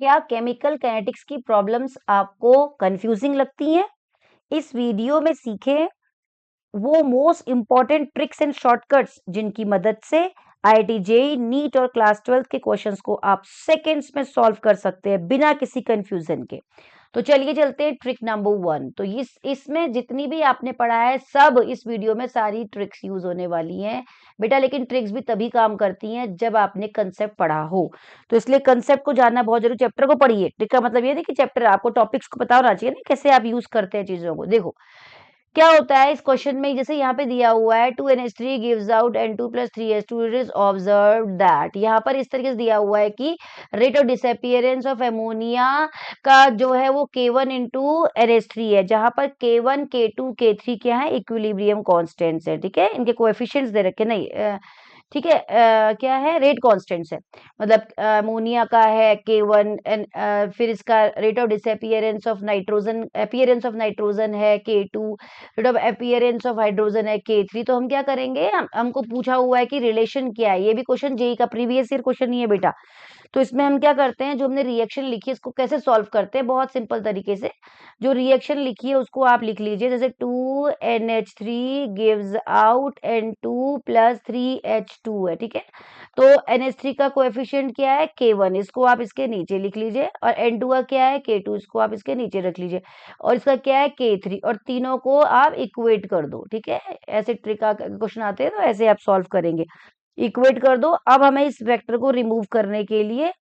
क्या chemical kinetics की problems आपको कंफ्यूजिंग लगती हैं? इस वीडियो में सीखें वो most important tricks and shortcuts जिनकी मदद से IIT जेईई, नीट और क्लास 12 के क्वेश्चंस को आप सेकंड्स में सॉल्व कर सकते हैं बिना किसी कंफ्यूजन के। तो चलिए चलते हैं ट्रिक नंबर 1। तो इसमें जितनी भी आपने पढ़ा है सब इस वीडियो में सारी ट्रिक्स यूज होने वाली हैं बेटा, लेकिन ट्रिक्स भी तभी काम करती हैं जब आपने कंसेप्ट पढ़ा हो। तो इसलिए कंसेप्ट को जानना बहुत जरूरी। चैप्टर को पढ़िए। ट्रिक का मतलब ये नहीं कि चैप्टर आपको टॉपिक्स को पता होना चाहिए ना, कैसे आप यूज करते हैं चीजों को। देखो क्या होता है इस क्वेश्चन में, जैसे यहाँ पे दिया हुआ है 2NH3 gives out N2 plus 3H2, it is observe that. यहाँ पर इस तरीके से दिया हुआ है कि rate of disappearance of ammonia का जो है वो K1 इंटू NH3 है, जहां पर K1 K2 K3 क्या है, इक्विलिब्रियम कॉन्स्टेंट्स है। ठीक है, इनके कोएफिशिएंट्स दे रखे नहीं ठीक है, क्या है, रेट कांस्टेंट्स है। मतलब अमोनिया का है K1 एंड फिर इसका rate of disappearance of nitrogen, appearance of nitrogen है K2, rate of appearance of hydrogen है K3। तो हम क्या करेंगे, हमको पूछा हुआ है कि रिलेशन क्या है। ये भी क्वेश्चन जेईई का प्रीवियस ईयर क्वेश्चन नहीं है बेटा। तो इसमें हम क्या करते हैं, जो हमने रिएक्शन लिखी है इसको कैसे सॉल्व करते हैं, बहुत सिंपल तरीके से। जो रिएक्शन लिखी है उसको आप लिख लीजिए, जैसे 2NH3 gives out N2 plus 3H2 है। ठीक है, तो NH3 का कोएफिशिएंट क्या है, K1, इसको आप इसके नीचे लिख लीजिए, और N2 का क्या है, K2, इसको आप इसके नीचे रख लीजिए, और इसका क्या है, K3, और तीनों को आप इक्वेट कर दो। ठीक है, ऐसे ट्रिक का क्वेश्चन आते हैं तो ऐसे आप सॉल्व करेंगे। इक्वेट कर दो। अब हमें इस वेक्टर को रिमूव करने के लिए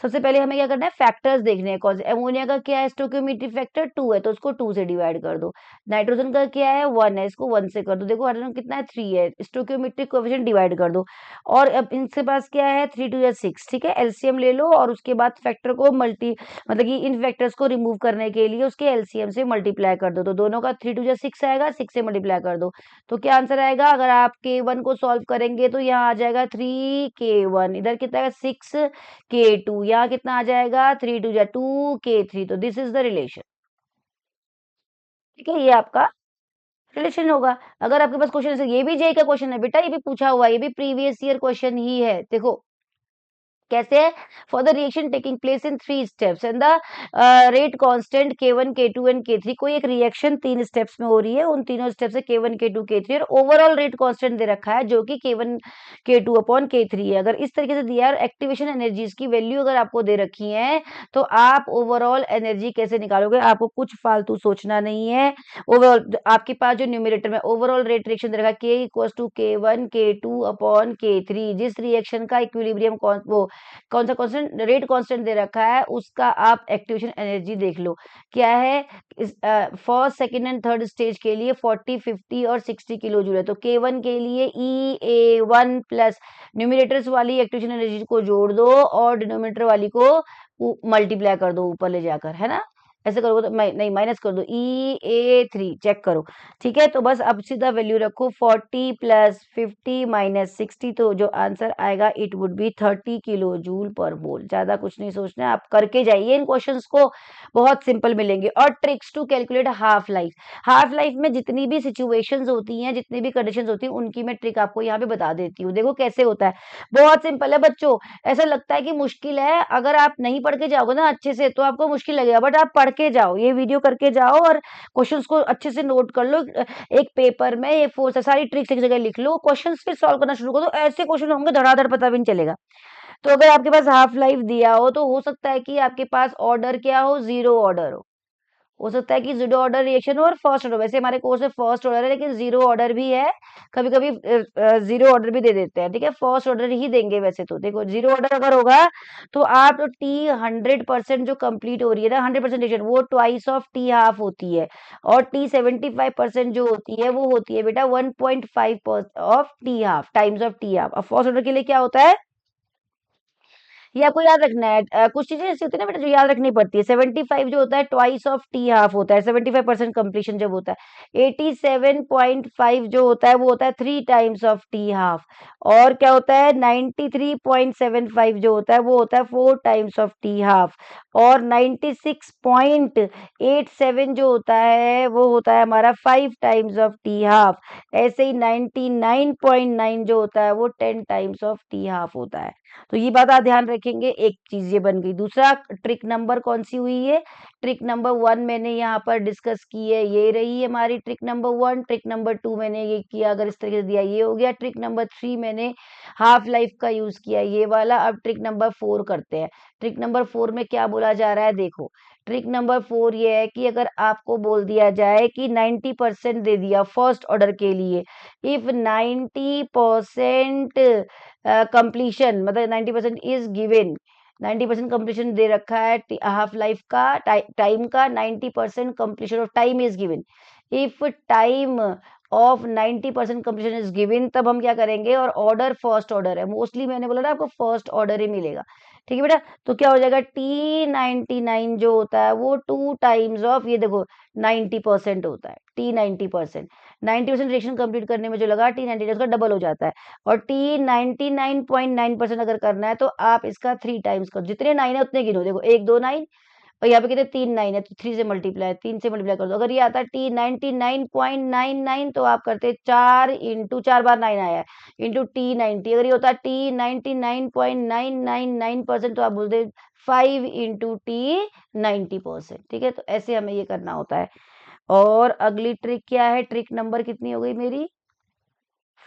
सबसे पहले हमें क्या करना है, फैक्टर्स देखने हैं कौन से। अमोनिया का क्या है, स्टोइकियोमेट्रिक फैक्टर 2 है, तो उसको 2 से डिवाइड कर दो। नाइट्रोजन का क्या है, 1 है, इसको 1 से कर दो। देखो हाइड्रोजन कितना है, 3 है, स्टोइकियोमेट्रिक कोएफिशिएंट डिवाइड कर दो। और अब इनके पास क्या है, 3 2 या 6। ठीक है, एलसीएम ले लो, और उसके बाद फैक्टर को मतलब कि इन फैक्टर्स को रिमूव करने के लिए उसके एलसीएम से मल्टीप्लाई कर दो। तो दोनों का 3 2 या 6 आएगा, 6 से मल्टीप्लाई कर दो। तो क्या आंसर आएगा, अगर आप K1 को सॉल्व करेंगे तो यहाँ आ जाएगा 3K1, इधर कितना आएगा 6K2, यहाँ कितना आ जाएगा 3 2 या 2K3। तो दिस इज द रिलेशन। ठीक है, ये आपका रिलेशन होगा। अगर आपके पास क्वेश्चन, ये भी जेई का क्वेश्चन है बेटा, ये भी पूछा हुआ है, ये भी प्रीवियस ईयर क्वेश्चन ही है। देखो कैसे है, for the reaction taking place in 3 steps and the rate constant K1 K2 and K3। कोई एक रिएक्शन 3 स्टेप्स में हो रही है, उन तीनों स्टेप्स से K1 K2 K3, और ओवरऑल रेट कांस्टेंट दे रखा है जो कि K1 K2 अपॉन K3 है। अगर इस तरीके से दिया है, एक्टिवेशन एनर्जीज की वैल्यू अगर आपको दे रखी है, तो आप ओवरऑल एनर्जी कैसे निकालोगे, आपको कुछ फालतू सोचना नहीं है। ओवरऑल आपके पास जो न्यूमरेटर में ओवरऑल रेट रिएक्शन दे रखा है K equals to K1 K2 upon K3, जिस रिएक्शन का इक्विलिब्रियम वो कौन सा कांस्टेंट, रेट कांस्टेंट दे रखा है, उसका आप एक्टिवेशन एनर्जी देख लो क्या है। First second and third stage के लिए 40 50 और 60 किलो जूल है। तो K1 के लिए EA1 प्लस न्यूमिनेटर्स वाली एक्टिवेशन एनर्जी को जोड़ दो और डिनोमिनेटर वाली को मल्टीप्लाई कर दो ऊपर ले जाकर, है ना। ऐसे करोगे तो नहीं, माइनस कर दो, EA3 चेक करो। ठीक है, तो बस अब सीधा वैल्यू रखो 40 प्लस 50 माइनस 60, तो जो आंसर आएगा it would be 30 kilo joule per mole. ज्यादा कुछ नहीं सोचना है, आप करके जाइए इन क्वेश्चंस को, बहुत सिंपल मिलेंगे। और tricks to calculate half life. Half life में जितनी भी सिचुएशंस होती हैं, जितनी भी कंडीशंस होती हैं, उनकी मैं ट्रिक आपको यहाँ पे बता देती हूँ। देखो कैसे होता है, बहुत सिंपल है बच्चों। ऐसा लगता है कि मुश्किल है, अगर आप नहीं पढ़ के जाओगे ना अच्छे से तो आपको मुश्किल लगेगा, बट आप पढ़ के जाओ, ये वीडियो करके जाओ और क्वेश्चंस को अच्छे से नोट कर लो। एक पेपर में ये फोर्स सारी ट्रिक्स एक जगह लिख लो, क्वेश्चंस फिर सॉल्व करना शुरू करो, तो ऐसे क्वेश्चन होंगे धड़ाधड़, पता भी नहीं चलेगा। तो अगर आपके पास हाफ लाइफ दिया हो तो हो सकता है कि आपके पास ऑर्डर क्या हो, जीरो ऑर्डर हो सकता है कि जीरो ऑर्डर रिएक्शन हो और फर्स्ट ऑर्डर। वैसे हमारे कोर्स में फर्स्ट ऑर्डर है, लेकिन जीरो ऑर्डर भी है, कभी कभी जीरो ऑर्डर भी दे देते हैं। ठीक है, फर्स्ट ऑर्डर ही देंगे वैसे तो। देखो जीरो ऑर्डर अगर होगा तो आप तो टी 100% जो कंप्लीट हो रही है ना, 100% रिएक्शन, वो ट्वाइस ऑफ टी हाफ होती है, और टी 75% जो होती है वो होती है बेटा 1.5 of T half, times of T half. अब फर्स्ट ऑर्डर के लिए क्या होता है, ये आपको याद रखना है। कुछ चीजें ऐसी होती है ना बेटा जो याद रखनी पड़ती है। 75 जो होता है ट्वाइस ऑफ टी हाफ होता है, 75% कंप्लीशन जब होता है। 87.5 जो होता है वो होता है 3 टाइम्स ऑफ टी हाफ। और क्या होता है, 93.75 जो होता है वो होता है 4 टाइम्स ऑफ टी हाफ। और 96.87 जो होता है वो होता है हमारा 5 टाइम्स ऑफ टी हाफ। ऐसे ही 99.9 जो होता है वो 10 टाइम्स ऑफ टी हाफ होता है। तो ये बात आप ध्यान रखेंगे। एक चीज ये बन गई। दूसरा ट्रिक नंबर कौन सी हुई है? ट्रिक नंबर 1 मैंने यहाँ पर डिस्कस की है, ये रही हमारी ट्रिक नंबर 1। ट्रिक नंबर 2 मैंने ये किया, अगर इस तरीके से दिया ये हो गया। ट्रिक नंबर 3 मैंने हाफ लाइफ का यूज किया, ये वाला। अब ट्रिक नंबर 4 करते हैं। ट्रिक नंबर 4 में क्या बोला जा रहा है, देखो। ट्रिक नंबर 4 ये है कि अगर आपको बोल दिया जाए कि 90% दे दिया फर्स्ट ऑर्डर के लिए, इफ 90% कंप्लीशन, मतलब 90% इज गिवन, 90% कंप्लीशन दे रखा है हाफ लाइफ का, टाइम का 90% completion of time is given. If time of 90% completion is given, तब हम क्या करेंगे, और ऑर्डर फर्स्ट ऑर्डर है, मोस्टली मैंने बोला ना आपको फर्स्ट ऑर्डर ही मिलेगा। ठीक है बेटा, तो क्या हो जाएगा, T99 जो होता है वो 2 टाइम्स ऑफ, ये देखो 90% होता है, T90%, 90% रिएक्शन कंप्लीट करने में जो लगा T99 उसका डबल हो जाता है। और T99.9% अगर करना है तो आप इसका 3 टाइम्स करो, जितने 9 है उतने गिनो। देखो 1 2 9, और यहाँ पे कितने 3 9 है, तो 3 से मल्टीप्लाई, 3 से मल्टीप्लाई कर दो। अगर ये आता है T99.99 तो आप करते 4 इंटू 4 बार 9 आया है इंटू T90। अगर ये होता है T99.999% तो आप बोलते 5 इंटू T90%। ठीक है, तो ऐसे हमें ये करना होता है। और अगली ट्रिक क्या है, ट्रिक नंबर कितनी हो गई मेरी,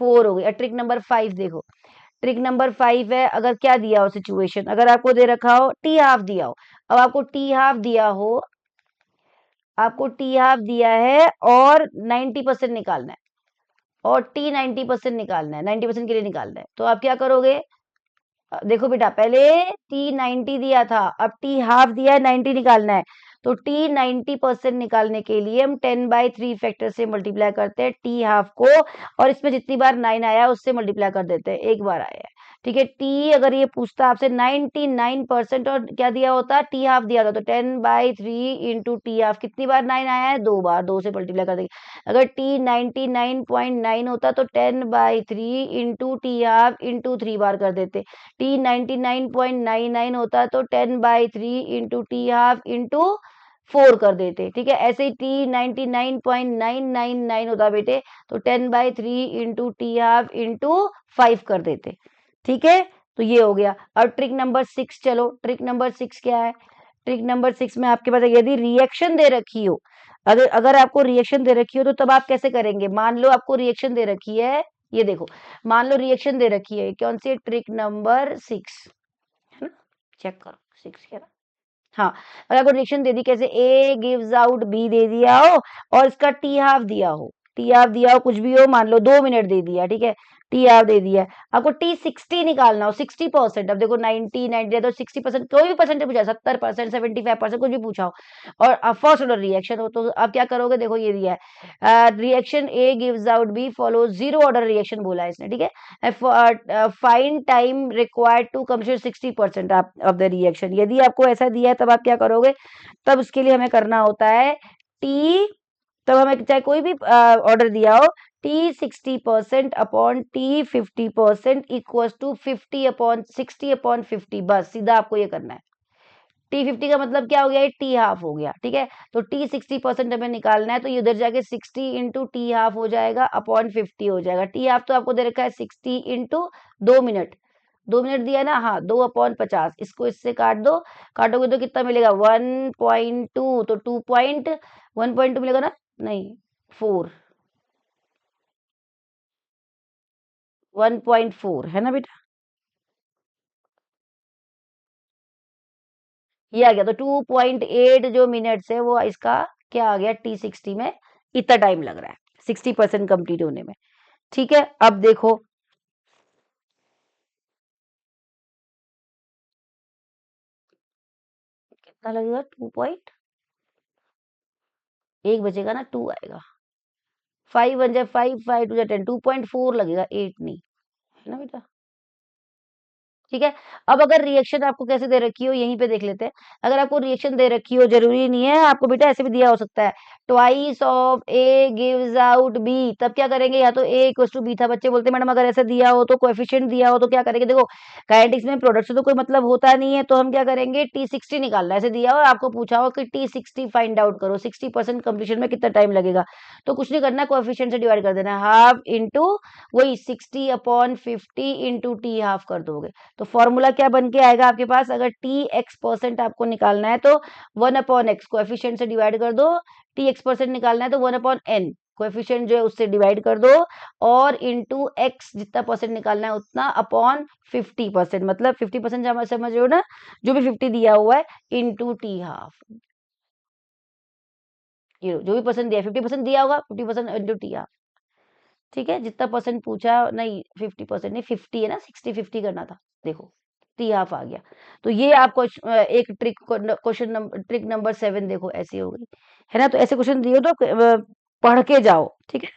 4 हो गई। और ट्रिक नंबर 5 देखो। ट्रिक नंबर 5 है, अगर क्या दिया हो सिचुएशन, अगर आपको दे रखा हो टी हाफ दिया हो, अब आपको टी हाफ दिया हो, आपको टी हाफ दिया है और 90% निकालना है, और टी 90% निकालना है, 90% के लिए निकालना है, तो आप क्या करोगे, देखो बेटा पहले T90 दिया था, अब टी हाफ दिया है, 90 निकालना है। तो T90% निकालने के लिए हम 10/3 फैक्टर से मल्टीप्लाई करते हैं टी हाफ को, और इसमें जितनी बार 9 आया उससे मल्टीप्लाई कर देते हैं, एक बार आया है। ठीक है, टी अगर ये पूछता आपसे 99% और क्या दिया होता, टी हाफ दिया था, तो 10/3 इंटू टी हाफ, कितनी बार 9 आया है, 2 बार, 2 से मल्टीप्लाई कर देंगे। अगर टी 99.9 होता तो 10/3 इंटू टी हाफ इंटू 3 बार कर देते। टी 99.99 होता तो 10/3 इंटू टी हाफ इंटू 4 कर देते। ठीक है, ऐसे ही टी 99.999 होता बेटे, तो 10/3 इंटू टी हाफ इंटू 5 कर देते। ठीक है, तो ये हो गया। अब ट्रिक नंबर 6, चलो ट्रिक नंबर 6 क्या है। ट्रिक नंबर 6 में आपके पास यदि रिएक्शन दे रखी हो, अगर अगर आपको रिएक्शन दे रखी हो तो तब आप कैसे करेंगे। मान लो आपको रिएक्शन दे रखी है, ये देखो, मान लो रिएक्शन दे रखी है, कौन सी, ट्रिक नंबर 6 है ना, चेक करो 6 क्या, हाँ। अगर आपको रिएक्शन दे दी, कैसे, ए गिव्स आउट बी दे दिया हो और इसका टी हाफ दिया हो, टी हाफ दिया हो, कुछ भी हो, मान लो 2 मिनट दे दिया, ठीक है, टी हाफ दे दिया, आपको T60 निकालना हो, 60%। अब देखो 90 तो 60%, कोई भी परसेंटेज पूछा, 70%, 75%, कुछ भी पूछा हो, और फर्स्ट ऑर्डर रिएक्शन हो, तो आप क्या करोगे, देखो ये दिया है, reaction A gives out B follow zero order reaction बोला है इसने। ठीक है, find time required to complete 60% of the reaction. यदि आपको ऐसा दिया है तब आप क्या करोगे, तब उसके लिए हमें करना होता है टी, तब हमें चाहे कोई भी ऑर्डर दिया हो, T60% upon T50% equal to 50/60/50, बस सीधा आपको ये करना है। T50 का मतलब क्या हो गया, ये टी हाफ हो गया। ठीक है, तो T60% हमें निकालना है, तो ये उधर जाके 60 इंटू टी हाफ हो जाएगा अपॉन 50 हो जाएगा। टी हाफ तो आपको दे रखा है 60 इंटू 2 मिनट, 2 मिनट दिया ना, हाँ, 2/50, इसको इससे काट दो, काटोगे तो कितना मिलेगा, 1.2, तो 1.2 मिलेगा ना, नहीं 4, 1.4 है ना बेटा, ये आ गया। तो 2.8 जो मिनट्स है वो इसका क्या आ गया, T60 में इतना टाइम लग रहा है 60% कंप्लीट होने में। ठीक है, अब देखो कितना लगेगा, 1 बचेगा ना, 2 आएगा, 5 1 जा 5, 5 2 जा 10, 2.4 लगेगा, 8 नहीं, है ना बेटा। ठीक है, अब अगर रिएक्शन आपको कैसे दे रखी हो, यहीं पे देख लेते हैं। अगर आपको रिएक्शन दे रखी हो, जरूरी नहीं है आपको बेटा, ऐसे भी दिया हो सकता है, twice of A gives out B, तब क्या करेंगे, या तो ए इक्वल टू बी था, बच्चे बोलते हैं मैडम अगर ऐसा दिया हो तो कोएफिशिएंट दिया हो तो क्या करेंगे, देखो काइनेटिक्स में प्रोडक्ट से तो कोई मतलब होता नहीं है, तो हम क्या करेंगे, T60 निकालना है। ऐसे दिया हो आपको पूछा हो कि T60 फाइंड आउट करो, 60% कंप्लीशन में कितना टाइम लगेगा, तो कुछ नहीं करना, कोएफिशिएंट से डिवाइड कर देना, हाफ इंटू वही 60/50 इंटू टी हाफ कर दोगे, तो फॉर्मूला क्या बन के आएगा आपके पास, अगर टी एक्स परसेंट आपको निकालना है तो 1/x कोएफिशिएंट से डिवाइड कर दो, टी एक्स परसेंट निकालना है तो 1/n कोएफिशिएंट जो है उससे डिवाइड कर दो, और इंटू एक्स जितना परसेंट निकालना है उतना अपॉन 50%, मतलब 50% समझ रहे हो ना, जो भी 50 दिया हुआ है इंटू टी हाफ, ये जो भी परसेंट दिया 50% दिया होगा 50% इंटू टी हाफ। ठीक है, जितना परसेंट पूछा, नहीं 50% नहीं, 50 है ना, 60-50 करना था, देखो टी हाफ आ गया। तो ये आपको एक ट्रिक नंबर 7 देखो ऐसी हो गई है ना। तो ऐसे क्वेश्चन दिए तो पढ़ के जाओ, ठीक है।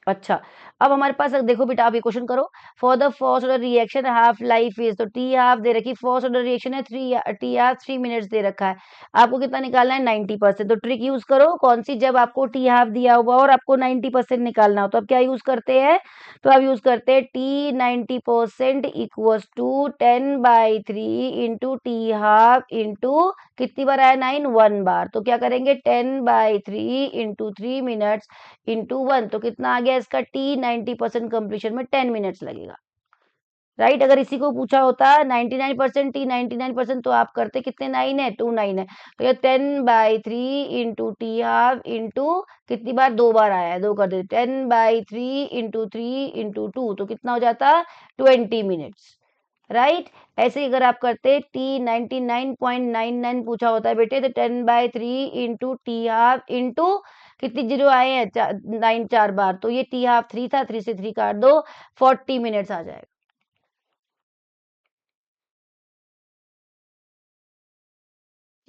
अच्छा, अब हमारे पास देखो बेटा, आप ये क्वेश्चन करो, for the first order reaction half life is, तो टी हाफ दे रखी, फर्स्ट ऑर्डर रिएक्शन है 3, टी हाफ 3 मिनट्स दे रखा है, आपको कितना निकालना है 90%। तो ट्रिक यूज करो कौन सी, जब आपको टी हाफ दिया हुआ और आपको 90% निकालना हो, तो अब क्या यूज करते हैं, तो अब यूज करते हैं t 90% equals to 10/3 into t half into कितनी बार आया 9, 1 बार, तो क्या करेंगे 10/3 इंटू 3 मिनट्स इंटू 1, तो कितना आ गया इसका टी 90% कंप्लीशन में 10 मिनट्स लगेगा, राइट। अगर इसी को पूछा होता 99% टी 99%, तो आप करते कितने 9 है 2 9 है, तो ये 10/3 इंटू टी हाफ इंटू कितनी बार 2 बार आया है 2 कर देते 10/3 इंटू 3 इंटू 2, तो कितना हो जाता 20 मिनट्स, राइट। ऐसे ही अगर आप करते टी 99.99 पूछा होता है बेटे, तो 10/3 इंटू टी हाफ इंटू कितनी जीरो आए हैं 9 4 बार, तो ये टी हाफ 3 था, 3 से 3 काट दो, 40 मिनट्स आ जाएगा।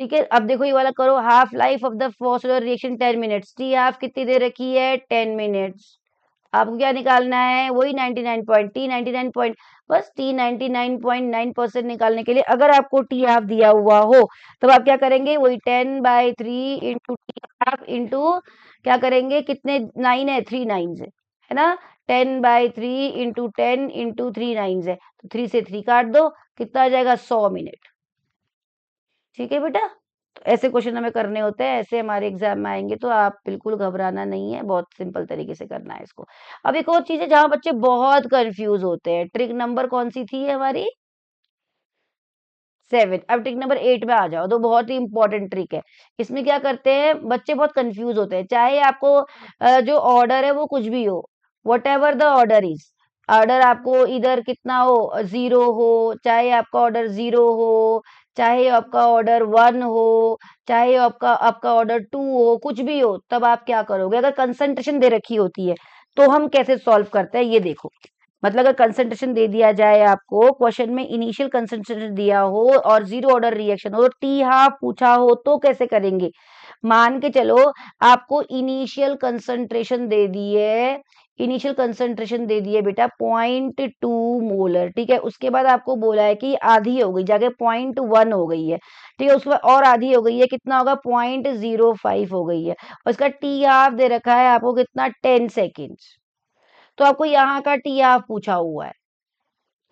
ठीक है, अब देखो ये वाला करो, half life of the first reaction 10 minutes, T half कितनी दे रखी है 10 मिनट्स, आपको क्या निकालना है वही 99 पॉइंट टी 99 पॉइंट, बस टी 99.9% निकालने के लिए अगर आपको टी हाफ दिया हुआ हो, तब आप क्या करेंगे वही 10/3 इंटू टी हाफ इंटू क्या करेंगे, कितने 9 है 3 9 है ना, 10/3 इंटू 10 इंटू 3 9 है, तो 3 से 3 काट दो, कितना आ जाएगा 100 मिनट। ठीक है बेटा, तो ऐसे क्वेश्चन हमें करने होते हैं, ऐसे हमारे एग्जाम में आएंगे, तो आप बिल्कुल घबराना नहीं है, बहुत सिंपल तरीके से करना है इसको। अब एक और चीज है जहां बच्चे बहुत कंफ्यूज होते हैं, ट्रिक नंबर कौन सी थी हमारी 7, अब ट्रिक नंबर 8 में आ जाओ, तो बहुत ही इंपॉर्टेंट ट्रिक है। इसमें क्या करते हैं बच्चे बहुत कंफ्यूज होते हैं, चाहे आपको जो ऑर्डर है वो कुछ भी हो, what ever the order is, order आपको इधर कितना हो 0 हो, चाहे आपका ऑर्डर 0 हो, चाहे आपका ऑर्डर 1 हो, चाहे आपका आपका ऑर्डर 2 हो, कुछ भी हो, तब आप क्या करोगे, अगर कंसंट्रेशन दे रखी होती है तो हम कैसे सॉल्व करते हैं ये देखो। मतलब अगर कंसंट्रेशन दे दिया जाए आपको, क्वेश्चन में इनिशियल कंसंट्रेशन दिया हो और जीरो ऑर्डर रिएक्शन हो, टी हाफ पूछा हो, तो कैसे करेंगे। मान के चलो आपको इनिशियल कंसंट्रेशन दे दिए बेटा 0.2 मोलर, ठीक है, उसके बाद आपको बोला है कि आधी हो गई, जाके 0.1 हो गई है, ठीक है, उसके बाद और आधी हो गई है, कितना होगा 0.05 हो गई है, और इसका टी हाफ दे रखा है आपको कितना 10 सेकेंड्स, तो आपको यहाँ का टी हाफ पूछा हुआ है।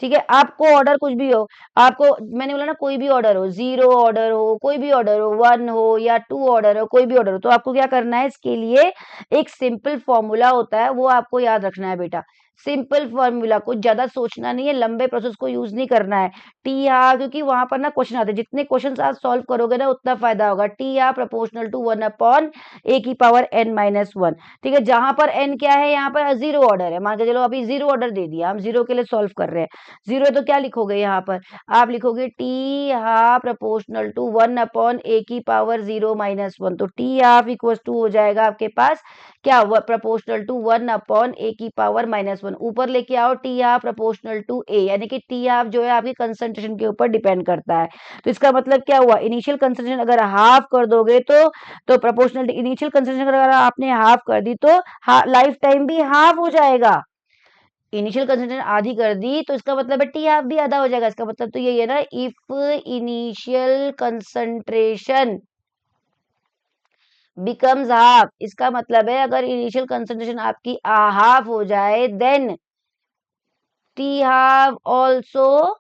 ठीक है, आपको ऑर्डर कुछ भी हो, आपको मैंने बोला ना कोई भी ऑर्डर हो, 0 ऑर्डर हो, कोई भी ऑर्डर हो, 1 हो या 2 ऑर्डर हो, कोई भी ऑर्डर हो, तो आपको क्या करना है, इसके लिए एक सिंपल फॉर्मूला होता है, वो आपको याद रखना है बेटा। सिंपल फॉर्मूला, कुछ ज्यादा सोचना नहीं है, लंबे प्रोसेस को यूज नहीं करना है। टी आर, क्योंकि वहां पर ना क्वेश्चन आते हैं, जितने क्वेश्चन आप सॉल्व करोगे ना उतना फायदा होगा। T R proportional to 1/n-1, ठीक है, जहां पर n क्या है, यहाँ पर जीरो ऑर्डर है, मान के चलो अभी जीरो ऑर्डर दे दिया, हम जीरो के लिए सॉल्व कर रहे हैं, जीरो तो क्या लिखोगे यहाँ पर, आप लिखोगे टी हाफ प्रोपोर्शनल टू 1/(0-1), तो टी हाफ इक्वल टू हो जाएगा आपके पास क्या, प्रोपोर्शनल टू 1/(e⁻−1), ऊपर लेके आओ टी हाफ प्रोपोर्शनल टू ए, यानी कि टी हाफ जो है आपकी कंसंट्रेशन के ऊपर डिपेंड करता है। तो इसका मतलब क्या हुआ, इनिशियल कंसंट्रेशन अगर हाफ कर दोगे तो प्रोपोर्शनल इनिशियल कंसंट्रेशन अगर आपने हाफ कर दी तो लाइफ टाइम भी हाफ हो जाएगा। इनिशियल कंसंट्रेशन आधी कर दी तो इसका मतलब है टी हाफ भी आधा हो जाएगा, इसका मतलब तो यही है ना, if initial concentration becomes half, इसका मतलब है अगर इनिशियल कंसंट्रेशन आपकी हाफ हो जाए then t half also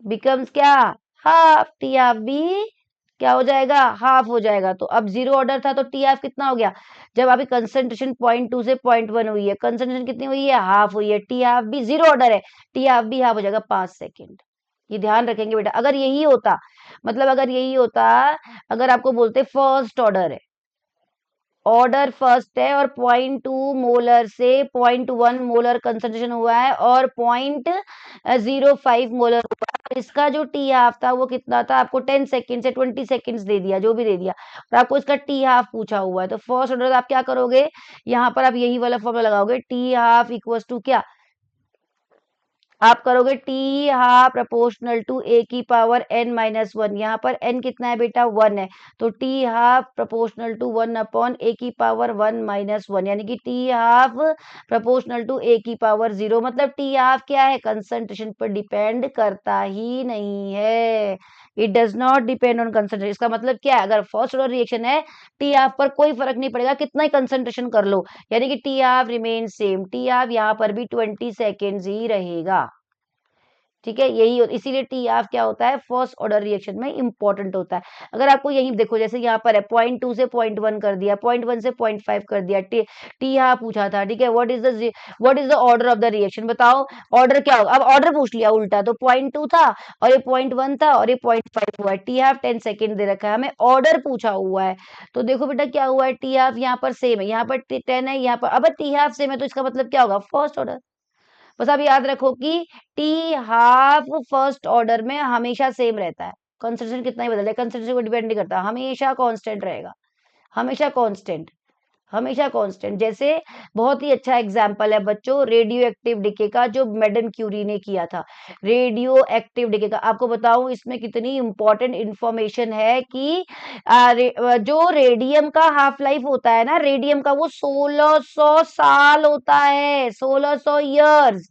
becomes क्या, हाफ, टी हाफ भी क्या हो जाएगा, हाफ हो जाएगा। तो अब जीरो ऑर्डर था तो टी हाफ कितना हो गया, जब आपकी कंसंट्रेशन 0.2 से 0.1 हुई है, कंसंट्रेशन कितनी हुई है, हाफ हुई है, टी हाफ भी जीरो ऑर्डर है, टी हाफ भी हाफ हो जाएगा 5 सेकेंड। ये ध्यान रखेंगे बेटा। अगर यही होता, मतलब अगर यही होता, अगर आपको बोलते फर्स्ट ऑर्डर है, ऑर्डर फर्स्ट है और 0.2 मोलर से 0.1 मोलर कंसंट्रेशन हुआ है और 0.05 मोलर हुआ है, इसका जो टी हाफ था वो कितना था, आपको 10 सेकेंड से 20 सेकेंड्स दे दिया, जो भी दे दिया, और आपको इसका टी हाफ पूछा हुआ है। तो फर्स्ट ऑर्डर आप क्या करोगे, यहाँ पर आप यही वाला फॉर्मूला लगाओगे, टी हाफ इक्वल्स टू क्या, आप करोगे T half proportional to a की पावर n माइनस वन, यहाँ पर n कितना है बेटा, 1 है, तो t half proportional to 1 upon a की पावर 1 माइनस वन, यानी कि t half proportional to a की पावर 0। मतलब टी हाफ क्या है, कंसंट्रेशन पर डिपेंड करता ही नहीं है, it does not depend on concentration. इसका मतलब क्या है, अगर फर्स्ट ऑर्डर रिएक्शन है, टी हाफ पर कोई फर्क नहीं पड़ेगा कितना ही कंसंट्रेशन कर लो, यानी कि t half remain same, T half यहाँ पर भी 20 सेकेंड्स ही रहेगा। ठीक है, यही इसीलिए टी हाफ क्या होता है, फर्स्ट ऑर्डर रिएक्शन में इंपॉर्टेंट होता है। अगर आपको यही देखो, जैसे यहाँ पर है 0.2 से 0.1 कर दिया, 0.1 से 0.5 कर दिया, टी हाफ पूछा था, ठीक है, what is the order of the reaction, बताओ ऑर्डर क्या होगा। अब ऑर्डर पूछ लिया उल्टा, तो 0.2 था और ये 0.1 था और ये 0.5 हुआ है, टी हाफ 10 सेकेंड दे रखा है, हमें ऑर्डर पूछा हुआ है। तो देखो बेटा क्या हुआ है, टी हाफ यहाँ पर सेम है, यहाँ पर 10 है, यहाँ पर अब टी हाफ सेम है, तो इसका मतलब क्या होगा, फर्स्ट ऑर्डर। बस आप याद रखो कि टी हाफ फर्स्ट ऑर्डर में हमेशा सेम रहता है, कंसंट्रेशन कितना ही बदल है, कंसंट्रेशन को डिपेंड नहीं करता, हमेशा कांस्टेंट रहेगा, हमेशा कांस्टेंट, हमेशा कांस्टेंट। जैसे बहुत ही अच्छा एग्जाम्पल है बच्चों, रेडियो एक्टिव डिके का, जो मैडम क्यूरी ने किया था, रेडियो एक्टिव डिके का। आपको बताऊं इसमें कितनी इंपॉर्टेंट इंफॉर्मेशन है कि जो रेडियम का हाफ लाइफ होता है ना, रेडियम का, वो 1600 साल होता है, 1600 ईयर्स।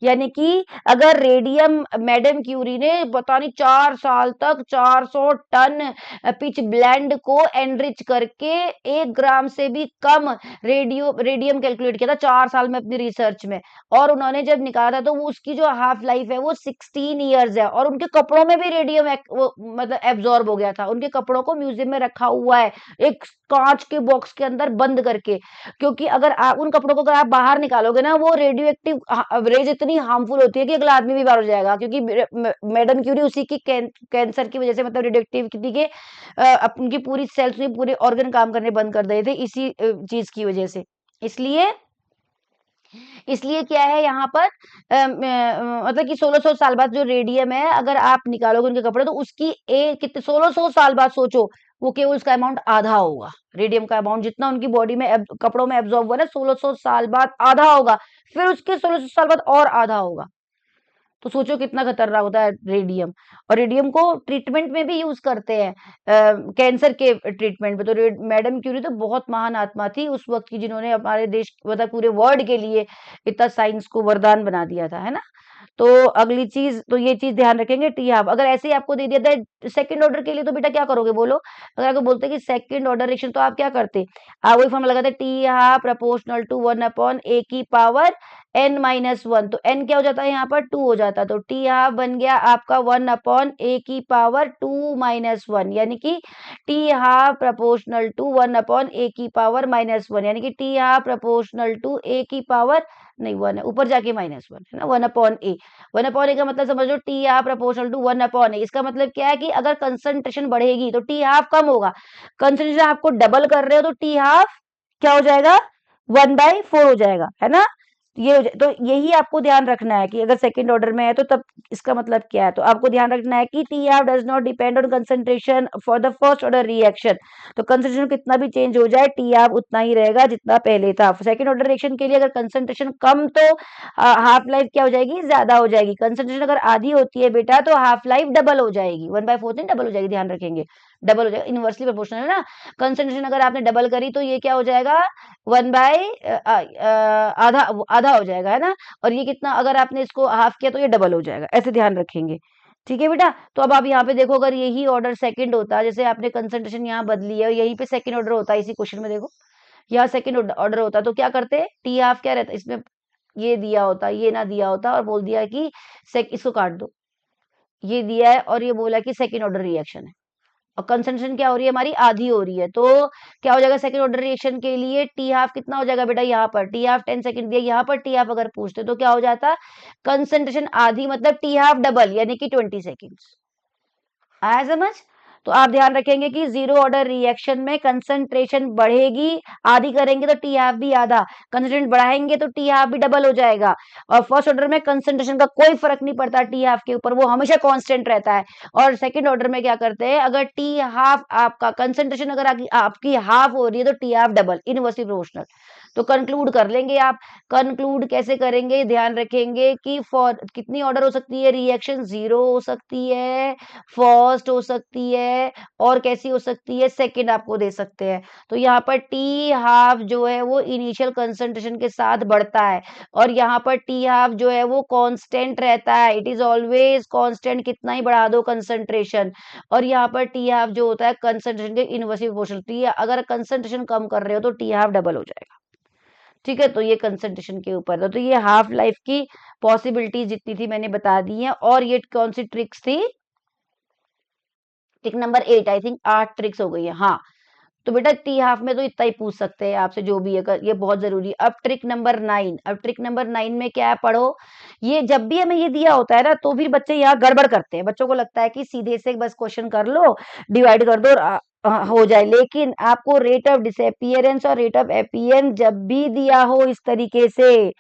यानी कि अगर रेडियम, मैडम क्यूरी ने पता नहीं 4 साल तक 400 टन पिच ब्लेंड को एनरिच करके 1 ग्राम से भी कम रेडियम कैलकुलेट किया था 4 साल में अपनी रिसर्च में, और उन्होंने जब निकाला था तो वो उसकी जो हाफ लाइफ है वो 16 ईयर्स है, और उनके कपड़ों में भी रेडियम मतलब एब्जॉर्ब हो गया था, उनके कपड़ों को म्यूजियम में रखा हुआ है एक कांच के बॉक्स के अंदर बंद करके, क्योंकि अगर आप उन कपड़ों को अगर आप बाहर निकालोगे ना, वो रेडियो एक्टिव रेज इतनी हार्मफुल होती है कि अगला आदमी भी बाहर हो जाएगा, क्योंकि मैडम क्यूरी उसी की कैंसर की वजह से, मतलब रेडियो एक्टिविटी के उनकी पूरी सेल्स में पूरे ऑर्गन काम करने बंद कर दिए थे इसी चीज की वजह से। इसलिए इसलिए क्या है यहाँ पर मतलब कि 1600 साल बाद जो रेडियम है, अगर आप निकालोगे उनके कपड़े, तो उसकी कितने 1600 साल बाद सोचो, वो केवल उसका अमाउंट आधा होगा, रेडियम का अमाउंट जितना उनकी बॉडी में कपड़ों में एब्जॉर्ब हुआ ना, 1600 साल बाद आधा होगा, फिर उसके 1600 साल बाद और आधा होगा। तो सोचो कितना खतरनाक होता है रेडियम। और रेडियम को ट्रीटमेंट में भी यूज करते हैं, कैंसर के ट्रीटमेंट में। तो मैडम क्यूरी तो बहुत महान आत्मा थी उस वक्त की, जिन्होंने हमारे देश, मतलब पूरे वर्ल्ड के लिए इतना साइंस को वरदान बना दिया था, है ना। तो अगली चीज, तो ये चीज ध्यान रखेंगे, टी हाफ अगर ऐसे ही आपको दे दिया था सेकंड ऑर्डर के लिए, तो बेटा क्या करोगे बोलो। अगर आपको बोलते कि सेकंड ऑर्डर रिएक्शन, तो आप क्या करते, आप वही फॉर्मूला लगाते, t half proportional to 1 upon a की पावर n माइनस वन। तो n क्या हो जाता है, यहाँ पर 2 हो जाता है, तो टी हाफ बन गया आपका 1 अपॉन ए की पावर 2 माइनस वन, यानी कि t half proportional to 1 upon a की पावर माइनस वन, यानी कि t half proportional to a की पावर, नहीं 1 है ऊपर जाके -1 है ना, 1 अपॉन ए। 1 अपॉन ए का मतलब समझ लो t half proportional to 1 upon a. इसका मतलब क्या है कि अगर कंसंट्रेशन बढ़ेगी तो टी हाफ कम होगा, कंसंट्रेशन आपको डबल कर रहे हो तो टी हाफ क्या हो जाएगा, 1/4 हो जाएगा, है ना। तो यही आपको ध्यान रखना है कि अगर सेकंड ऑर्डर में है तो तब इसका मतलब क्या है। तो आपको ध्यान रखना है कि t half does not depend on concentration for the first order reaction. तो कंसंट्रेशन कितना भी चेंज हो जाए, टी हाफ उतना ही रहेगा जितना पहले था। सेकंड ऑर्डर रिएक्शन के लिए अगर कंसंट्रेशन कम, तो हाफ लाइफ क्या हो जाएगी, ज्यादा हो जाएगी। कंसंट्रेशन अगर आधी होती है बेटा, तो हाफ लाइफ डबल हो जाएगी, 1/4 नहीं, डबल हो जाएगी, ध्यान रखेंगे, डबल हो जाएगा, इनवर्सली प्रोपोर्शनल है ना। कंसंट्रेशन अगर आपने डबल करी तो ये क्या हो जाएगा, 1 बाय आधा, आधा हो जाएगा, है ना। और ये कितना, अगर आपने इसको हाफ किया तो ये डबल हो जाएगा, ऐसे ध्यान रखेंगे। ठीक है बेटा। तो अब आप यहाँ पे देखो, अगर यही ऑर्डर सेकंड होता, जैसे आपने कंसंट्रेशन यहाँ बदली है, यहीं पे सेकंड ऑर्डर होता है, इसी क्वेश्चन में देखो यहाँ सेकंड ऑर्डर होता, तो क्या करते, टी हाफ क्या रहता इसमें, ये दिया होता, ये ना दिया होता, और बोल दिया कि इसको काट दो, ये दिया है और ये बोला कि सेकंड ऑर्डर रिएक्शन है, और कंसंट्रेशन क्या हो रही है हमारी, आधी हो रही है। तो क्या हो जाएगा सेकंड ऑर्डर रिएक्शन के लिए, टी हाफ कितना हो जाएगा बेटा, यहाँ पर टी हाफ 10 सेकंड दिया, यहाँ पर टी हाफ अगर पूछते तो क्या हो जाता, कंसंट्रेशन आधी मतलब टी हाफ डबल यानी कि 20 सेकेंड्स। आया समझ। तो आप ध्यान रखेंगे कि जीरो ऑर्डर रिएक्शन में कंसंट्रेशन बढ़ेगी, आधी करेंगे तो टी हाफ भी आधा, कंसंट्रेशन बढ़ाएंगे तो टी हाफ भी डबल हो जाएगा। और फर्स्ट ऑर्डर में कंसंट्रेशन का कोई फर्क नहीं पड़ता टी हाफ के ऊपर, वो हमेशा कांस्टेंट रहता है। और सेकंड ऑर्डर में क्या करते हैं, अगर टी हाफ आपका कंसंट्रेशन अगर आपकी हाफ हो रही है तो t half double, inversely proportional. तो कंक्लूड कर लेंगे आप। कंक्लूड कैसे करेंगे, ध्यान रखेंगे कि फॉर कितनी ऑर्डर हो सकती है रिएक्शन, जीरो हो सकती है, फर्स्ट हो सकती है, और कैसी हो सकती है, सेकंड आपको दे सकते हैं। तो यहाँ पर टी हाफ जो है वो इनिशियल कंसंट्रेशन के साथ बढ़ता है, और यहाँ पर टी हाफ जो है वो कांस्टेंट रहता है, इट इज ऑलवेज कांस्टेंट, कितना ही बढ़ा दो कंसंट्रेशन। और यहाँ पर टी हाफ जो होता है कंसंट्रेशन के इनवर्सली प्रोपोर्शनल, अगर कंसंट्रेशन कम कर रहे हो तो टी हाफ डबल हो जाएगा। ठीक है, तो ये कंसंट्रेशन के ऊपर था। तो ये हाफ लाइफ की पॉसिबिलिटी जितनी थी मैंने बता दी है। और ये कौन सी ट्रिक्स थी, trick number 8, I think 8 tricks हो गई है। हाँ, तो बेटा टी हाफ में तो इतना ही पूछ सकते हैं आपसे, जो भी है ये बहुत जरूरी है। अब ट्रिक नंबर 9, अब ट्रिक नंबर 9 में क्या है, पढ़ो। ये जब भी हमें ये दिया होता है ना तो फिर बच्चे यहाँ गड़बड़ करते हैं, बच्चों को लगता है कि सीधे से बस क्वेश्चन कर लो, डिवाइड कर दो और हो जाए। लेकिन आपको रेट ऑफ डिसअपियरेंस और रेट ऑफ अपीयरेंस जब भी दिया हो इस तरीके से,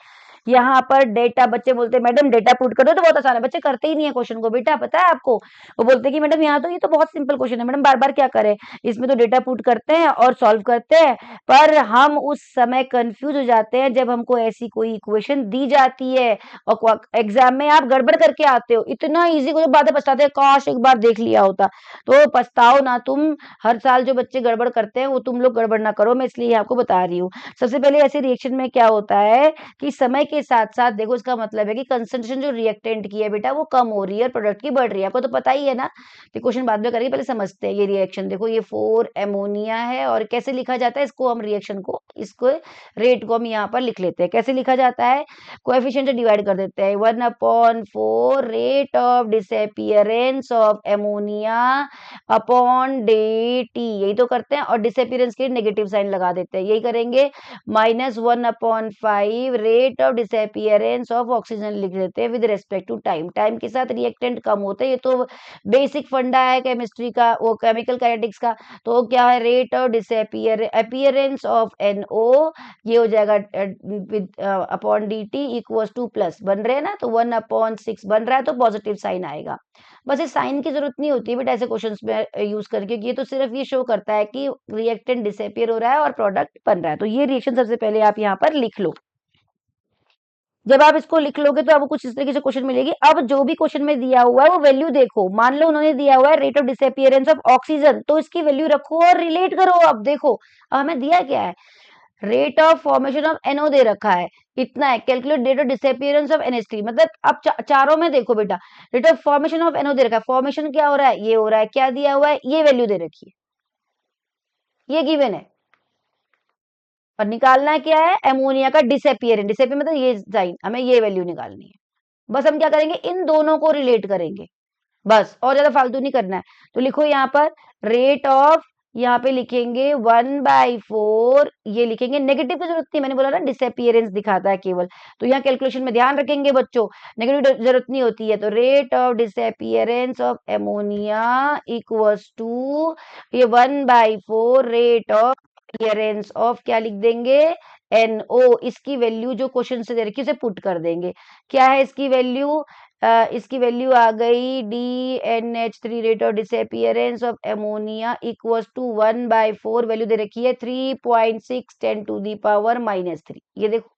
यहाँ पर डेटा, बच्चे बोलते हैं मैडम डेटा पुट कर दो, तो बहुत आसान है, बच्चे करते ही नहीं है क्वेश्चन को बेटा, पता है आपको। वो बोलते हैं कि मैडम यहाँ तो ये तो बहुत सिंपल क्वेश्चन है मैडम, बार बार क्या करें, इसमें तो डेटा पुट करते हैं और सॉल्व करते हैं। पर हम उस समय कंफ्यूज हो जाते हैं जब हमको ऐसी कोई इक्वेशन दी जाती है और एग्जाम में आप गड़बड़ करके आते हो, इतना ईजी को बातें पछताते हैं, काश एक बार देख लिया होता। तो पछताओ ना तुम, हर साल जो बच्चे गड़बड़ करते हैं वो तुम लोग गड़बड़ ना करो, मैं इसलिए आपको बता रही हूँ। सबसे पहले ऐसे रिएक्शन में क्या होता है कि समय के साथ साथ देखो, इसका मतलब है कि कंसंट्रेशन जो रिएक्टेंट की है बेटा वो कम हो रही है और प्रोडक्ट की बढ़ रही है, आपको तो पता ही है ना। तो क्वेश्चन बाद में करेंगे, पहले समझते हैं ये रिएक्शन। देखो ये 4 एमोनिया है, और कैसे लिखा जाता है इसको, हम रिएक्शन को, इसको रेट को हम यहाँ पर लिख लेते हैं। कैसे लिखा जाता है, कोएफिशिएंट से डिवाइड कर देते हैं, 1/4 rate of disappearance of ammonia upon dt, यही तो करते हैं। और डिसअपियरेंस के नेगेटिव साइन लगा देते हैं, यही करेंगे। -1/5 rate of disappearance of oxygen लिख देते हैं with respect to time, time के साथ रिएक्टेंट कम होते हैं, ये तो बेसिक फंडा है केमिस्ट्री का, वो केमिकल काइनेटिक्स का। तो क्या है, rate of appearance of NO, ये हो जाएगा with upon dt equals two plus, बन रहे हैं ना, तो 1/6 बन रहा है, तो पॉजिटिव साइन आएगा। बस इस साइन की जरूरत नहीं होती है बेटा ऐसे क्वेश्चंस में यूज करके, ये तो सिर्फ ये शो करता है कि रिएक्टेंट डिसअपियर हो रहा है और प्रोडक्ट बन रहा है। तो ये रिएक्शन सबसे पहले आप यहाँ पर लिख लो। जब आप इसको लिख लोगे तो आपको कुछ इस तरीके से क्वेश्चन मिलेगी। अब जो भी क्वेश्चन में दिया हुआ है वो वैल्यू देखो, मान लो उन्होंने दिया हुआ है rate of disappearance of oxygen, तो इसकी वैल्यू रखो और रिलेट करो। अब देखो, अब हमें दिया क्या है, rate of formation of NO दे रखा है, इतना है, calculate rate of disappearance of NH3, मतलब अब चारों में देखो बेटा, rate of formation of NO दे रखा है, फॉर्मेशन क्या हो रहा है, ये हो रहा है, क्या दिया हुआ है, ये वैल्यू दे रखी है, ये गिवन है। और निकालना है क्या है, एमोनिया का डिसअपियरेंस, डिसअपियर मतलब ये साइन, हमें ये वैल्यू निकालनी है। बस हम क्या करेंगे, इन दोनों को रिलेट करेंगे, बस, और ज्यादा फालतू नहीं करना है। तो लिखो यहाँ पर रेट ऑफ, यहाँ पे लिखेंगे 1/4, ये लिखेंगे, नेगेटिव की जरूरत नहीं, मैंने बोला ना डिसअपियरेंस दिखाता है केवल, तो यहाँ कैलकुलेशन में ध्यान रखेंगे बच्चों, नेगेटिव जरूरत नहीं होती है। तो rate of disappearance of ammonia equals to ये 1/4 रेट ऑफ अपीयरेंस ऑफ, क्या लिख देंगे, NO, इसकी वैल्यू जो क्वेश्चन से दे रखी है उसे पुट कर देंगे। क्या है इसकी वैल्यू, इसकी वैल्यू आ गई DNH3 rate of disappearance of ammonia equals to 1/4, value दे रखी है 3.6 10⁻³ ये देखो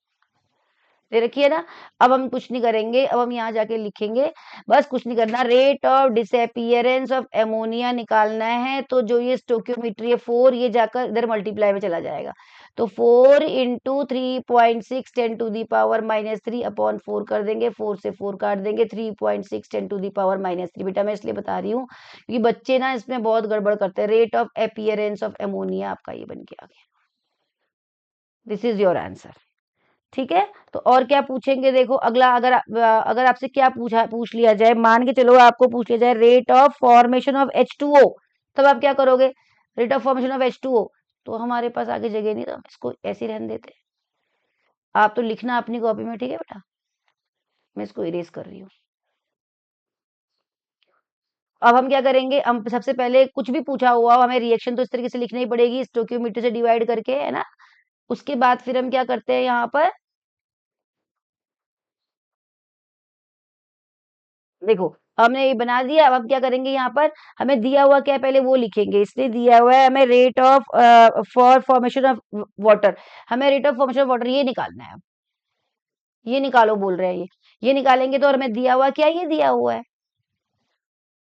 दे रखी है ना। अब हम कुछ नहीं करेंगे, अब हम यहाँ जाके लिखेंगे, बस कुछ नहीं करना, rate of disappearance of ammonia निकालना है, तो जो ये स्टोक्योमेट्री है 4, ये जाकर इधर मल्टीप्लाई में चला जाएगा, तो 4 × 3.6 10⁻³ अपॉन 4 कर देंगे, 4 से 4 काट देंगे, 3.6 10⁻³ बेटा मैं इसलिए बता रही हूँ क्योंकि बच्चे ना इसमें बहुत गड़बड़ करते हैं। Rate of appearance of ammonia आपका ये बन के आ गया, दिस इज योर आंसर। ठीक है, तो और क्या पूछेंगे, देखो अगला, अगर आपसे क्या पूछ लिया जाए, मान के चलो आपको पूछ लिया जाए rate of formation of H2O, तब आप क्या करोगे, rate of formation of H2O, तो हमारे पास आगे जगह नहीं, तो हम इसको ऐसे ही रहने देते। आप तो लिखना अपनी कॉपी में, ठीक है बेटा, मैं इसको इरेज कर रही हूँ। अब हम क्या करेंगे, हम सबसे पहले कुछ भी पूछा हुआ हो, हमें रिएक्शन तो इस तरीके से लिखनी ही पड़ेगी, स्टोइकियोमीटर से डिवाइड करके, है ना। उसके बाद फिर हम क्या करते हैं यहाँ पर, देखो हमने ये बना दिया। अब हम क्या करेंगे, यहाँ पर हमें दिया हुआ क्या है पहले वो लिखेंगे। इसलिए दिया हुआ है हमें rate of for formation of water, हमें rate of formation of water ये निकालना है। ये निकालो बोल रहे हैं, ये निकालेंगे तो, और हमें दिया हुआ क्या, ये दिया हुआ है,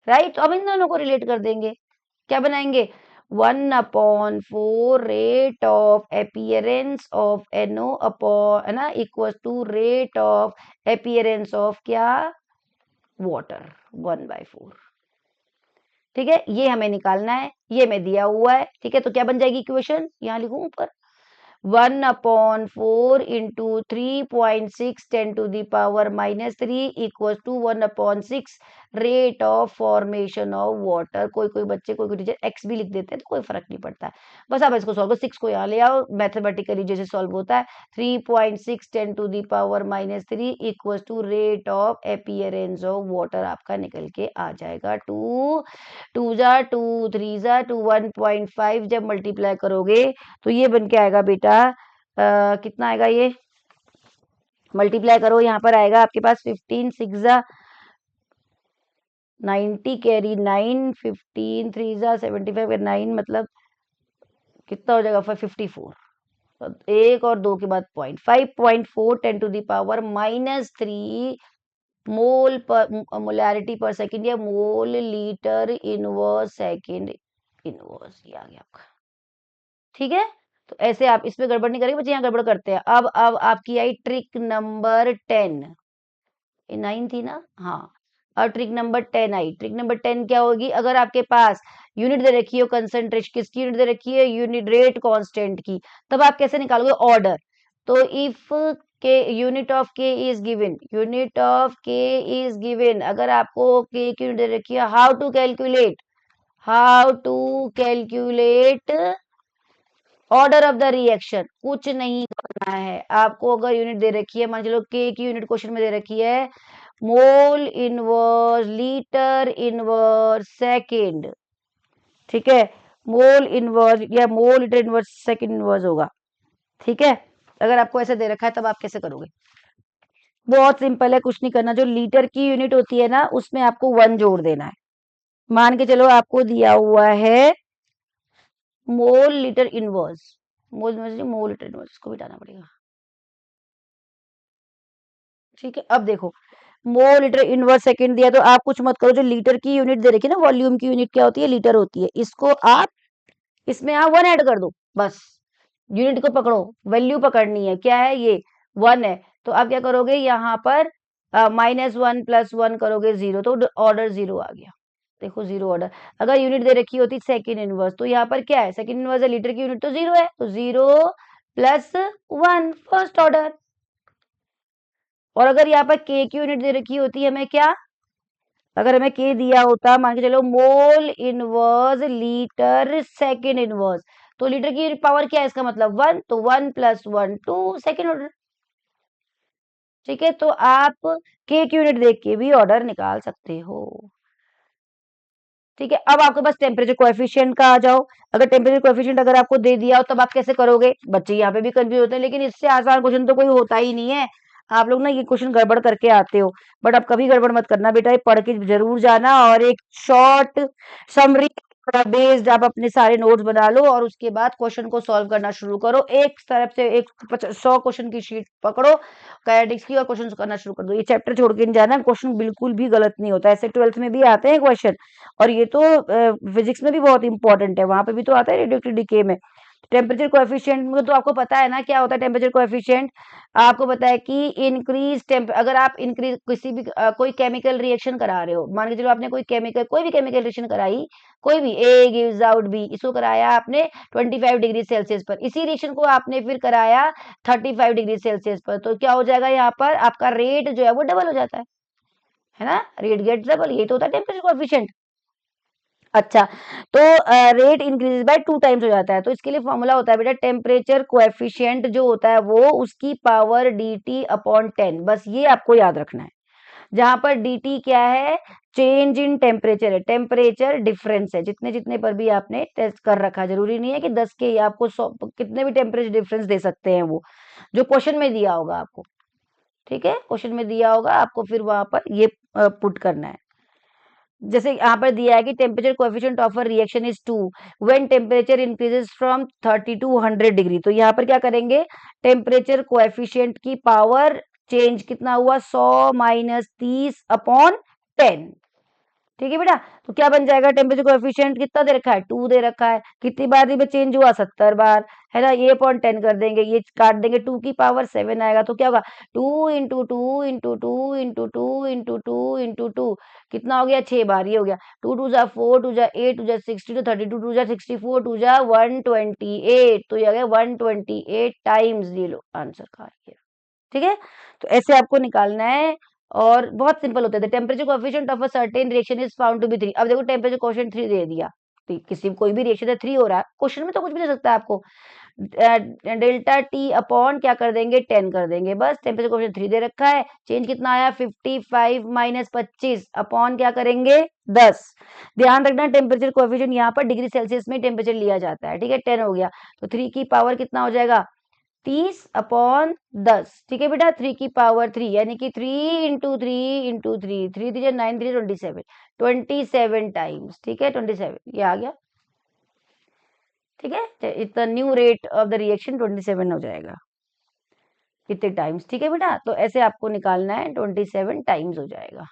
राइट। तो अब इन दोनों को रिलेट कर देंगे, क्या बनाएंगे, 1/4 rate of appearance of NO upon, है ना, equal to rate of appearance of क्या, वाटर, 1/4। ठीक है, ये हमें निकालना है, ये में दिया हुआ है। ठीक है, तो क्या बन जाएगी इक्वेशन, यहाँ लिखूं ऊपर, 1/4 into 3.6 10⁻³ equal to 1/6 rate of formation of water. कोई बच्चे कोई टीचर एक्स भी लिख देते हैं, तो कोई फर्क नहीं पड़ता है। बस आप इसको सॉल्व करो, 6 को यहाँ ले आओ, मैथमेटिकली जैसे सॉल्व होता है, 3.6 10⁻³ equal to rate of appearance of water आपका निकल के आ जाएगा। 2 जा 2 3 जा 2 1.5 जब मल्टीप्लाई करोगे तो ये बन के आएगा बेटा, कितना आएगा, ये मल्टीप्लाई करो, यहाँ पर आएगा आपके पास 15 6 जा 90 कैरी 9, 15 3 जा 75 9, मतलब कितना हो जाएगा 54। तो एक और दो के बाद 5.4 10⁻³ मोल पर मोलैरिटी पर सेकेंड, या mole litre inverse second inverse, ये आ गया आपका। ठीक है, तो ऐसे आप इसमें गड़बड़ नहीं करेंगे बच्चे, यहाँ गड़बड़ करते हैं। अब आपकी आई ट्रिक नंबर 10, ये 9 थी ना, हाँ। अब ट्रिक नंबर 10 आई। ट्रिक नंबर 10 क्या होगी, अगर आपके पास यूनिट दे रखी हो कंसंट्रेशन, किसकी यूनिट दे रखी है, यूनिट रेट कांस्टेंट की, तब आप कैसे निकालोगे ऑर्डर। तो if k unit of k is given, unit of k is given, अगर आपको के की यूनिट दे रखी है, how to calculate, how to calculate order of the reaction, कुछ नहीं करना है आपको। अगर यूनिट दे रखी है, मान चलो के की यूनिट क्वेश्चन में दे रखी है mole inverse litre inverse second, ठीक है, मोल इनवर्स या mole litre inverse second inverse होगा। ठीक है, अगर आपको ऐसे दे रखा है तब आप कैसे करोगे, बहुत सिंपल है, कुछ नहीं करना। जो लीटर की यूनिट होती है ना, उसमें आपको 1 जोड़ देना है। मान के चलो आपको दिया हुआ है mole litre inverse, mole inverse mole litre inverse, इसको मिटाना पड़ेगा। ठीक है, अब देखो मोल लीटर इनवर्स सेकंड दिया, तो आप कुछ मत करो, जो लीटर की यूनिट दे रखी है ना, वॉल्यूम की यूनिट क्या होती है, लीटर होती है, इसको आप इसमें आप 1 ऐड कर दो बस। यूनिट को पकड़ो, वैल्यू पकड़नी है, क्या है ये 1 है, तो आप क्या करोगे यहाँ पर -1 + 1 करोगे 0, तो ऑर्डर 0 आ गया। देखो 0 ऑर्डर। अगर यूनिट दे रखी होती सेकंड इनवर्स, तो यहाँ पर क्या है, सेकंड इनवर्स है, लीटर की यूनिट तो 0 है, तो 0 + 1 फर्स्ट ऑर्डर। और अगर यहाँ पर के की यूनिट दे रखी होती है हमें क्या, अगर हमें के दिया होता, मान के चलो mole inverse litre second inverse, तो लीटर की पावर क्या है, इसका मतलब 1, तो 1 + 1 2 सेकंड ऑर्डर। ठीक है, तो आप के की यूनिट देख के भी ऑर्डर निकाल सकते हो। ठीक है, अब आपके पास टेम्परेचर कोएफिशिएंट का आ जाओ। अगर टेम्परेचर कोएफिशिएंट अगर आपको दे दिया हो, तब आप कैसे करोगे, बच्चे यहाँ पे भी कंफ्यूज होते हैं, लेकिन इससे आसान क्वेश्चन तो कोई होता ही नहीं है। आप लोग ना ये क्वेश्चन गड़बड़ करके आते हो, बट आप कभी गड़बड़ मत करना बेटा, ये पढ़ के जरूर जाना, और एक शॉर्ट समरी बेस्ड आप अपने सारे नोट्स बना लो, और उसके बाद क्वेश्चन को सॉल्व करना शुरू करो। एक तरफ से एक 100 क्वेश्चन की शीट पकड़ो कैरेटिक्स की, और क्वेश्चन करना शुरू कर दो। ये चैप्टर छोड़ के नहीं जाना, क्वेश्चन बिल्कुल भी गलत नहीं होता, ऐसे 12th में भी आते हैं क्वेश्चन, और ये तो फिजिक्स में भी बहुत इंपॉर्टेंट है, वहां पे भी तो आता है रेडियोएक्टिव डिके में। टेम्परेचर कोएफिशिएंट में तो आपको पता है ना क्या होता है टेम्परेचर कोएफिशिएंट, आपको पता है कि इंक्रीज अगर आप इंक्रीज किसी भी कोई केमिकल रिएक्शन करा रहे हो, मान के चलो आपने कोई भी केमिकल रिएक्शन कराई, कोई भी ए गिव्स आउट बी, इसको कराया आपने 25 डिग्री सेल्सियस पर, इसी रिएक्शन को आपने फिर कराया 35 डिग्री सेल्सियस पर, तो क्या हो जाएगा, यहाँ पर आपका रेट जो है वो डबल हो जाता है ना, रेट गेट डबल, यही तो होता है टेम्परेचर कोएफिशिएंट। अच्छा, तो रेट इंक्रीजेस बाय 2 टाइम्स हो जाता है, तो इसके लिए फॉर्मूला होता है बेटा टेम्परेचर कोएफिशिएंट जो होता है वो उसकी पावर dt अपॉन 10, बस ये आपको याद रखना है। जहां पर dt क्या है, चेंज इन टेम्परेचर है, टेम्परेचर डिफरेंस है, जितने जितने पर भी आपने टेस्ट कर रखा है, जरूरी नहीं है कि 10 के, आपको 100 कितने भी टेम्परेचर डिफरेंस दे सकते हैं, वो जो क्वेश्चन में दिया होगा आपको, ठीक है, क्वेश्चन में दिया होगा आपको, फिर वहां पर ये पुट करना है। जैसे यहाँ पर दिया है कि temperature coefficient of a reaction is 2 when temperature increases from 30 to 100 degree, तो यहाँ पर क्या करेंगे, टेम्परेचर कोएफिशिएंट की पावर चेंज कितना हुआ, 100 माइनस 30 अपॉन 10, ठीक है बेटा। तो क्या बन जाएगा, टेम्परेचर कोएफिशिएंट कितना दे रखा है, 2 दे रखा है, कितनी बार में चेंज हुआ, 70 बार, है ना, ये अपॉन 10 कर देंगे, ये काट देंगे, 2 की पावर 7 आएगा, तो क्या होगा, 2 into two into two into two into two into two, कितना हो गया, 6 बार, ये हो गया, 2 टू जा 4, टू जा 8, टू जा 60, टू 32, टू जा 64, टू जा 128, तो ये आ गया 128 टाइम्स, ये लो आंसर का ये, ठीक है। तो ऐसे आपको निकालना है, और बहुत सिंपल होता है, temperature coefficient of a certain reaction is found to be 3, अब देखो टेम्परेचर कोएफिशिएंट 3 दे दिया, तो किसी कोई भी रिएक्शन है 3 हो रहा है, क्वेश्चन में तो कुछ भी दे सकता है आपको, डेल्टा टी अपॉन क्या कर देंगे, 10 कर देंगे, बस टेम्परेचर कोएफिशिएंट 3 दे रखा है, चेंज कितना आया, 55 माइनस 25 अपॉन क्या करेंगे, 10। ध्यान रखना टेम्परेचर कोएफिशिएंट यहाँ पर डिग्री सेल्सियस में टेम्परेचर लिया जाता है, ठीक है, 10 हो गया, तो 3 की पावर कितना हो जाएगा, 30 अपॉन 10, ठीक है बेटा, 3 की पावर 3 यानी कि 3 into three into three, 3 3 9 3 27, 27 times, ठीक है, 27 ये आ गया, ठीक है, इतना new rate of the reaction 27 हो जाएगा, कितने टाइम्स, ठीक है बेटा, तो ऐसे आपको निकालना है, 27 टाइम्स हो जाएगा।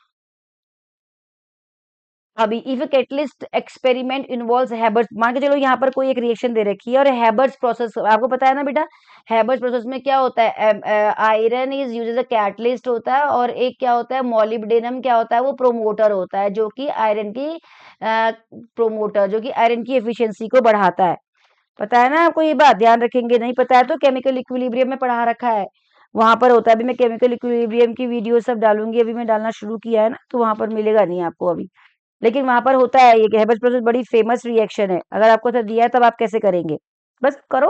अभी if a catalyst experiment involves Haber's, मान के चलो यहाँ पर कोई एक रिएक्शन दे रखी है और हैबर्स प्रोसेस आपको पता है ना बेटा, हैबर्स प्रोसेस में क्या होता है, iron is use as a catalyst होता है, और एक क्या होता है, मॉलिब्डेनम क्या होता है, वो प्रोमोटर होता है, जो कि आयरन की प्रोमोटर जो कि आयरन की एफिशिएंसी को बढ़ाता है, पता है ना आपको ये बात, ध्यान रखेंगे, नहीं पता है तो केमिकल इक्विलिब्रियम में पढ़ा रखा है, वहां पर होता है, अभी मैं केमिकल इक्विलिब्रियम की वीडियो सब डालूंगी, अभी मैं डालना शुरू किया है ना, तो वहां पर मिलेगा नहीं आपको अभी, लेकिन वहां पर होता है, ये हेबर्स प्रोसेस बड़ी फेमस रिएक्शन है, अगर आपको तो दिया है तब आप कैसे करेंगे, बस करो।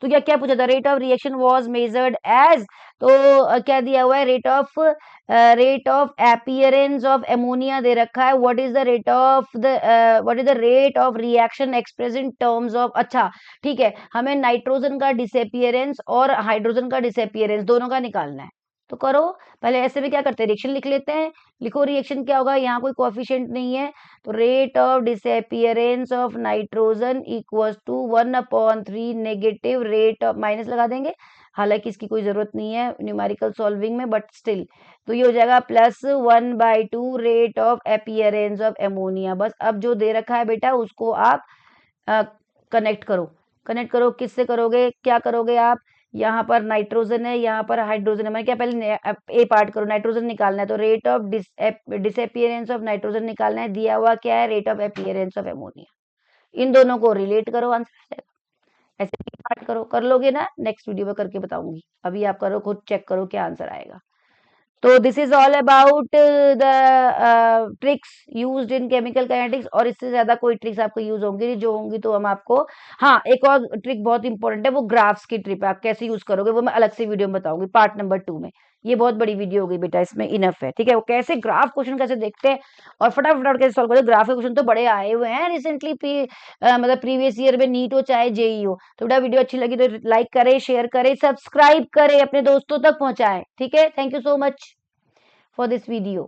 तो क्या क्या पूछा था, rate of reaction was measured as, तो क्या दिया हुआ है, rate of appearance of ammonia दे रखा है, what is the rate of reaction express in terms of, अच्छा ठीक है, हमें नाइट्रोजन का डिसअपियरेंस और हाइड्रोजन का डिसअपियरेंस दोनों का निकालना है, तो करो। पहले ऐसे में क्या करते हैं, रिएक्शन लिख लेते हैं, लिखो रिएक्शन क्या होगा, यहाँ कोई कोएफिशिएंट नहीं है, तो rate of disappearance of nitrogen equals to 1/3 negative rate of, minus लगा देंगे, हालांकि इसकी कोई जरूरत नहीं है न्यूमेरिकल सॉल्विंग में, बट स्टिल, तो ये हो जाएगा +1/2 rate of appearance of ammonia, बस अब जो दे रखा है बेटा उसको आप कनेक्ट करो, कनेक्ट करो, किससे करोगे, क्या करोगे आप, यहाँ पर नाइट्रोजन है, यहाँ पर हाइड्रोजन है, मैंने क्या पहले ए पार्ट करो, नाइट्रोजन निकालना है, तो rate of disappearance of nitrogen निकालना है, दिया हुआ क्या है, rate of appearance of ammonia, इन दोनों को रिलेट करो, आंसर ऐसे ही पार्ट करो, कर लोगे ना, नेक्स्ट वीडियो में करके बताऊंगी, अभी आप करो, खुद चेक करो क्या आंसर आएगा। तो this is all about the tricks used in chemical kinetics, और इससे ज्यादा कोई ट्रिक्स आपको यूज होंगी नहीं, जो होंगी तो हम आपको, हाँ एक और ट्रिक बहुत इंपॉर्टेंट है, वो ग्राफ्स की ट्रिक आप कैसे यूज करोगे, वो मैं अलग से वीडियो में बताऊंगी, पार्ट नंबर 2 में, ये बहुत बड़ी वीडियो हो गई बेटा, इसमें इनफ है, ठीक है, वो कैसे ग्राफ क्वेश्चन कैसे देखते हैं और फटाफट फटाफट कैसे सॉल्व करते हैं, ग्राफ के क्वेश्चन तो बड़े आए हुए हैं रिसेंटली, मतलब प्रीवियस ईयर में, नीट हो चाहे जेई हो, तो बेटा वीडियो अच्छी लगी तो लाइक करें, शेयर करें, सब्सक्राइब करें, अपने दोस्तों तक पहुंचाएं, ठीक है, thank you so much for this video.